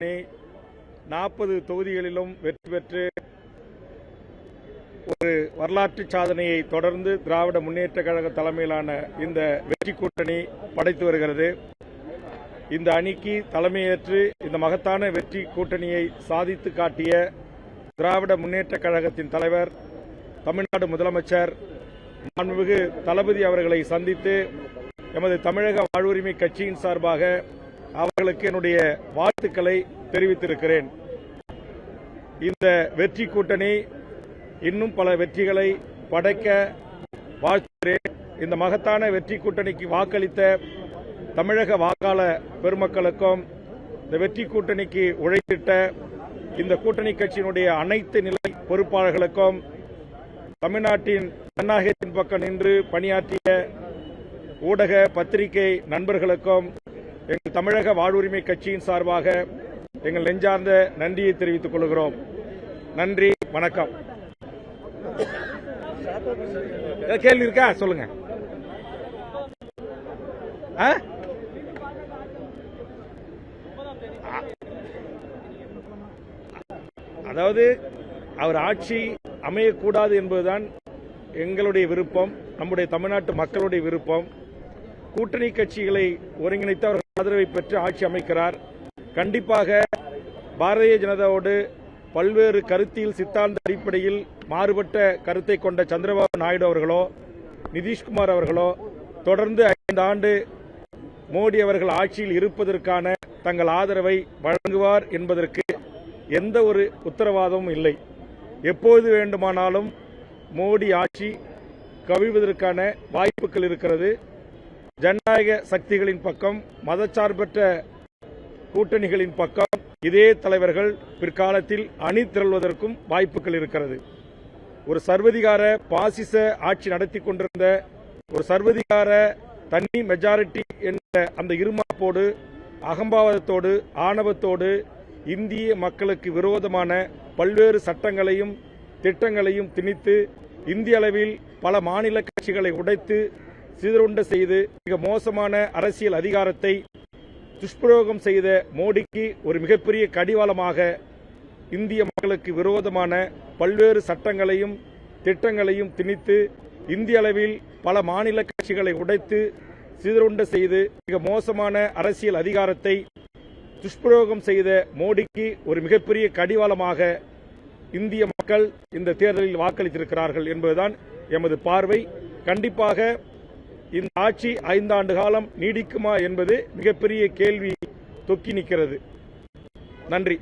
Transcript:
40 தொகுதிகளிலும் வெற்றி பெற்று ஒரு வரலாற்று சாதனையை தொடர்ந்து திராவிட முன்னேற்ற கழக தலைமையிலான இந்த வெற்றி கூட்டணி படைத்து வருகிறது. இந்த அணிக்கு தலைமையேற்று இந்த மகத்தான வெற்றி கூட்டணியை சாதித்து காட்டிய திராவிட முன்னேற்ற கழகத்தின் தலைவர் தமிழ்நாடு முதலமைச்சர் மாண்புமிகு தளபதி அவர்களை சந்தித்து எமது தமிழக வாழ்வுரிமை கட்சியின் சார்பாக அவர்களுக்கு என்னுடைய வாழ்த்துக்களை தெரிவித்திருக்கிறேன். இந்த வெற்றி கூட்டணி இன்னும் பல வெற்றிகளை படைக்க வாழ்த்துகிறேன். இந்த மகத்தான வெற்றி கூட்டணிக்கு வாக்களித்த தமிழக வாக்காள பெருமக்களுக்கும் இந்த வெற்றி கூட்டணிக்கு உழைத்திட்ட இந்த கூட்டணி கட்சியினுடைய அனைத்து நிலை பொறுப்பாளர்களுக்கும் தமிழ்நாட்டின் ஜனநாயகத்தின் பக்கம் நின்று பணியாற்றிய ஊடக பத்திரிகை நண்பர்களுக்கும் எங்கள் தமிழக வாழ்வுரிமை கட்சியின் சார்பாக எங்கள் நெஞ்சார்ந்த நன்றியை தெரிவித்துக் கொள்கிறோம். நன்றி, வணக்கம். கேள்வி இருக்கா? சொல்லுங்க. அதாவது அவர் ஆட்சி அமையக்கூடாது என்பதுதான் எங்களுடைய விருப்பம், நம்முடைய தமிழ்நாட்டு மக்களுடைய விருப்பம். கூட்டணி கட்சிகளை ஒருங்கிணைத்து அவர்கள் ஆதரவை பெற்று ஆட்சி அமைக்கிறார். கண்டிப்பாக பாரதிய ஜனதாவோடு பல்வேறு கருத்தியல் சித்தாந்த அடிப்படையில் மாறுபட்ட கருத்தை கொண்ட சந்திரபாபு நாயுடு அவர்களோ நிதிஷ்குமார் அவர்களோ தொடர்ந்து 5 ஆண்டு மோடி அவர்கள் ஆட்சியில் இருப்பதற்கான தங்கள் ஆதரவை வழங்குவார் என்பதற்கு எந்த ஒரு உத்தரவாதமும் இல்லை. எப்போது வேண்டுமானாலும் மோடி ஆட்சி கவிழ்வதற்கான வாய்ப்புகள் இருக்கிறது. ஜனநாயக சக்திகளின் பக்கம், மதச்சார்பற்ற கூட்டணிகளின் பக்கம் இதே தலைவர்கள் பிற்காலத்தில் அணி திரள்வதற்கும் வாய்ப்புகள் இருக்கிறது. ஒரு சர்வதிகார பாசிச ஆட்சி நடத்தி கொண்டிருந்த ஒரு சர்வதிகார தனி மெஜாரிட்டி என்ற அந்த இருமாப்போடு, அகம்பாவதத்தோடு, ஆணவத்தோடு இந்திய மக்களுக்கு விரோதமான பல்வேறு சட்டங்களையும் திட்டங்களையும் திணித்து இந்திய அளவில் பல மாநில கட்சிகளை உடைத்து சிதறுண்ட செய்து மிக மோசமான அரசியல் அதிகாரத்தை துஷ்பிரயோகம் செய்த மோடிக்கு ஒரு மிகப்பெரிய கடிவாளமாக இந்திய மக்களுக்கு விரோதமான பல்வேறு சட்டங்களையும் திட்டங்களையும் திணித்து இந்திய அளவில் பல மாநில கட்சிகளை உடைத்து சிதறுண்ட செய்து மிக மோசமான அரசியல் அதிகாரத்தை துஷ்பிரயோகம் செய்த மோடிக்கு ஒரு மிகப்பெரிய கடிவாளமாக இந்திய மக்கள் இந்த தேர்தலில் வாக்களித்திருக்கிறார்கள் என்பதுதான் எமது பார்வை. கண்டிப்பாக இந்த ஆட்சி 5 ஆண்டு காலம் நீடிக்குமா என்பது மிகப்பெரிய கேள்வி தொக்கி நிற்கிறது. நன்றி.